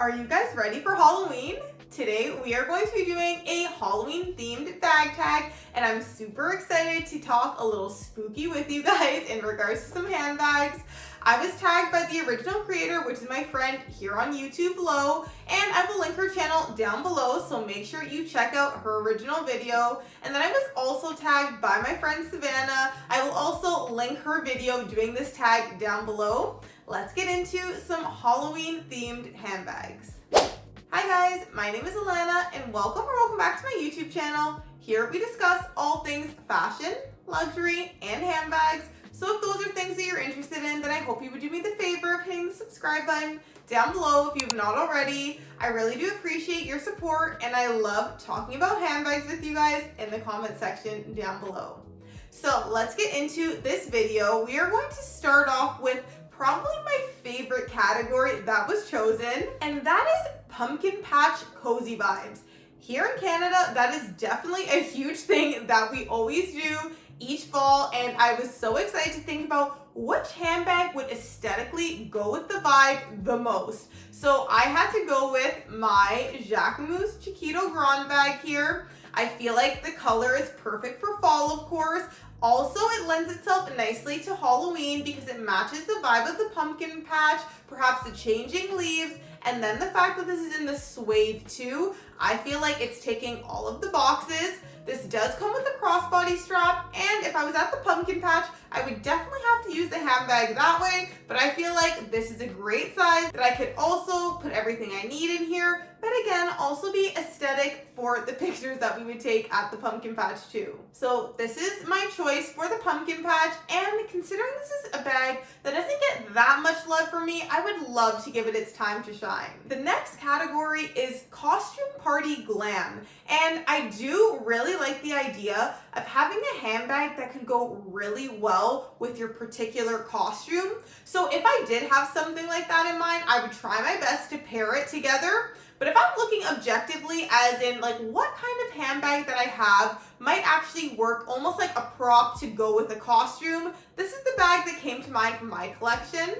Are you guys ready for Halloween? Today we are going to be doing a Halloween themed bag tag, and I'm super excited to talk a little spooky with you guys in regards to some handbags. I was tagged by the original creator, which is my friend here on YouTube below, and I will link her channel down below, so make sure you check out her original video. And then I was also tagged by my friend Savannah. I will also link her video doing this tag down below. Let's get into some Halloween themed handbags. Hi guys, my name is Alana and welcome back to my YouTube channel. Here we discuss all things fashion, luxury, and handbags. So if those are things that you're interested in, then I hope you would do me the favor of hitting the subscribe button down below if you've not already. I really do appreciate your support, and I love talking about handbags with you guys in the comment section down below. So let's get into this video. We are going to start off with probably my favorite category that was chosen, and that is pumpkin patch cozy vibes. Here in Canada, that is definitely a huge thing that we always do each fall, and I was so excited to think about which handbag would aesthetically go with the vibe the most. So I had to go with my Jacquemus Chiquito Grand bag here. I feel like the color is perfect for fall, of course. Also, it lends itself nicely to Halloween because it matches the vibe of the pumpkin patch, perhaps the changing leaves, and then the fact that this is in the suede too. I feel like it's ticking all of the boxes. This does come with a crossbody strap, and if I was at the pumpkin patch, I would definitely have to use the handbag that way, but I feel like this is a great size that I could also put everything I need in here, but again, also be aesthetic for the pictures that we would take at the pumpkin patch too. So this is my choice for the pumpkin patch, and considering this is a bag that doesn't get that much love from me, I would love to give it its time to shine. The next category is costume party glam, and I do really like the idea of having a handbag that can go really well with your particular costume. So if I did have something like that in mind, I would try my best to pair it together. But if I'm looking objectively, as in like what kind of handbag that I have might actually work almost like a prop to go with a costume, this is the bag that came to mind from my collection.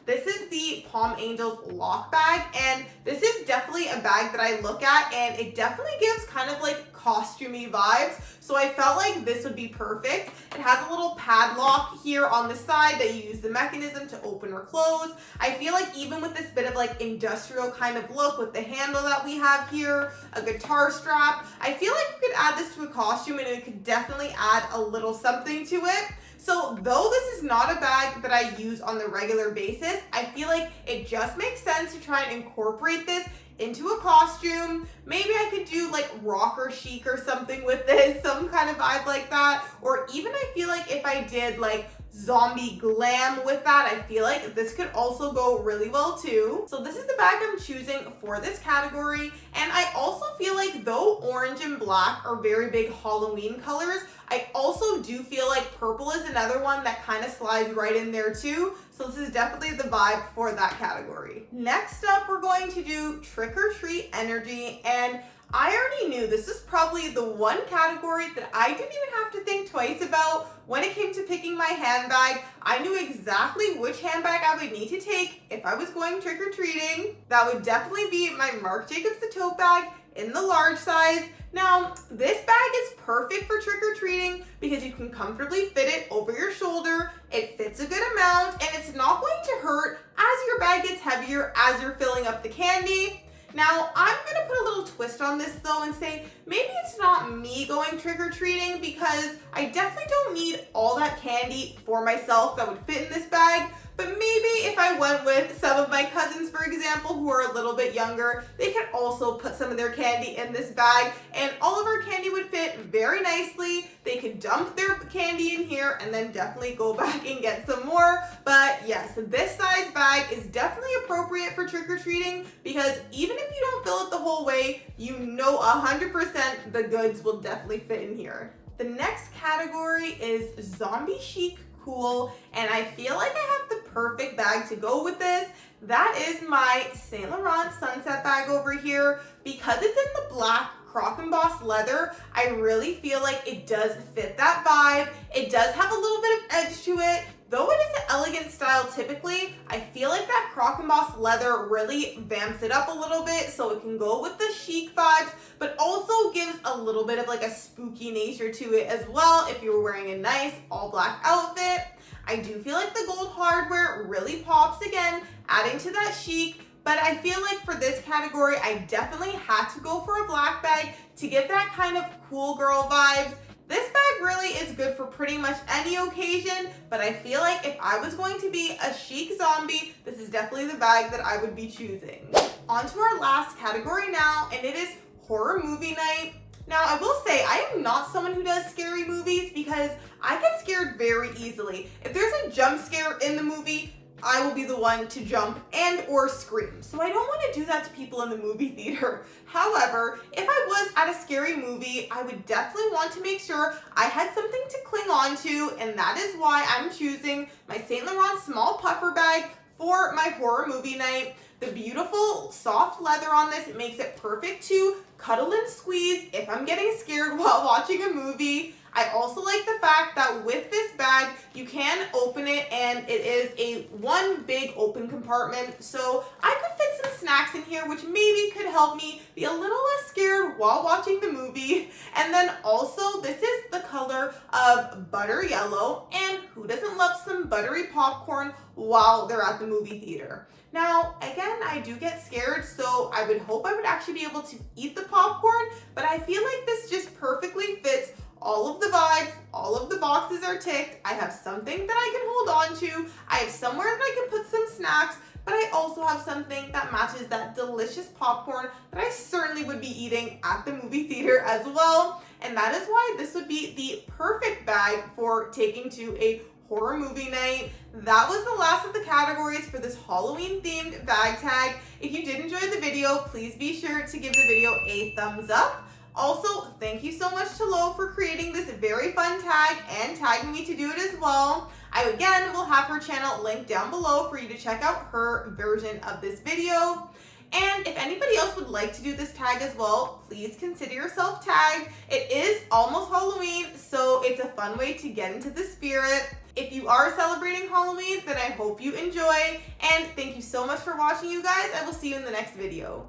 This is the Palm Angels lock bag, and this is definitely a bag that I look at and it definitely gives kind of like costumey vibes. So I felt like this would be perfect. It has a little padlock here on the side that you use the mechanism to open or close. I feel like even with this bit of like industrial kind of look with the handle that we have here, a guitar strap, I feel like you could add this to a costume and it could definitely add a little something to it. So though this is not a bag that I use on the regular basis, I feel like it just makes sense to try and incorporate this into a costume. Maybe I could do like rocker chic or something with this, some kind of vibe like that. Or even I feel like if I did like zombie glam with that, I feel like this could also go really well too. So this is the bag I'm choosing for this category. And I also feel like though orange and black are very big Halloween colors, I also do feel like purple is another one that kind of slides right in there too. So this is definitely the vibe for that category. Next up, we're going to do trick or treat energy, and I already knew this is probably the one category that I didn't even have to think twice about when it came to picking my handbag. I knew exactly which handbag I would need to take if I was going trick-or-treating. That would definitely be my Marc the Tote bag in the large size. Now, this bag is perfect for trick-or-treating because you can comfortably fit it over your shoulder, it fits a good amount, and it's not going to hurt as your bag gets heavier as you're filling up the candy. Now, I'm gonna put a little twist on this though and say maybe it's not me going trick-or-treating because I definitely don't need all that candy for myself that would fit in this bag. But maybe if I went with some of my cousins, for example, who are a little bit younger, they could also put some of their candy in this bag and all of our candy would fit very nicely. They could dump their candy in here and then definitely go back and get some more. But yes, this size bag is definitely appropriate for trick-or-treating because even if you don't fill it the whole way, you know 100% the goods will definitely fit in here. The next category is zombie chic cool, and I feel like I have the perfect bag to go with this. That is my Saint Laurent sunset bag over here. Because it's in the black croc embossed leather, I really feel like it does fit that vibe. It does have a little bit of edge to it. Though it is an elegant style typically, I feel like that croc embossed leather really vamps it up a little bit so it can go with the chic vibes, but also gives a little bit of like a spooky nature to it as well if you were wearing a nice all black outfit. I do feel like the gold hardware really pops again, adding to that chic, but I feel like for this category, I definitely had to go for a black bag to give that kind of cool girl vibes. This bag really is good for pretty much any occasion, but I feel like if I was going to be a chic zombie, this is definitely the bag that I would be choosing. On to our last category now, and it is horror movie night. Now, I will say, I am not someone who does scary movies because I get scared very easily. If there's a jump scare in the movie, I will be the one to jump and or scream. So I don't want to do that to people in the movie theater. However, if I was at a scary movie, I would definitely want to make sure I had something to cling on to, and that is why I'm choosing my Saint Laurent small puffer bag for my horror movie night. The beautiful soft leather on this makes it perfect to cuddle and squeeze if I'm getting scared while watching a movie. I also like the fact that with this bag, you can open it and it is a one big open compartment. So I could fit some snacks in here, which maybe could help me be a little less scared while watching the movie. And then also, this is the color of butter yellow, and who doesn't love some buttery popcorn while they're at the movie theater? Now, again, I do get scared, so I would hope I would actually be able to eat the popcorn, but I feel like this just perfectly fits all of the vibes, all of the boxes are ticked. I have something that I can hold on to. I have somewhere that I can put some snacks, but I also have something that matches that delicious popcorn that I certainly would be eating at the movie theater as well. And that is why this would be the perfect bag for taking to a horror movie night. That was the last of the categories for this Halloween themed bag tag. If you did enjoy the video, please be sure to give the video a thumbs up. Also, thank you so much to Lo for creating this very fun tag and tagging me to do it as well. I again will have her channel linked down below for you to check out her version of this video. And if anybody else would like to do this tag as well, please consider yourself tagged. It is almost Halloween, so it's a fun way to get into the spirit. If you are celebrating Halloween, then I hope you enjoy. And thank you so much for watching, you guys. I will see you in the next video.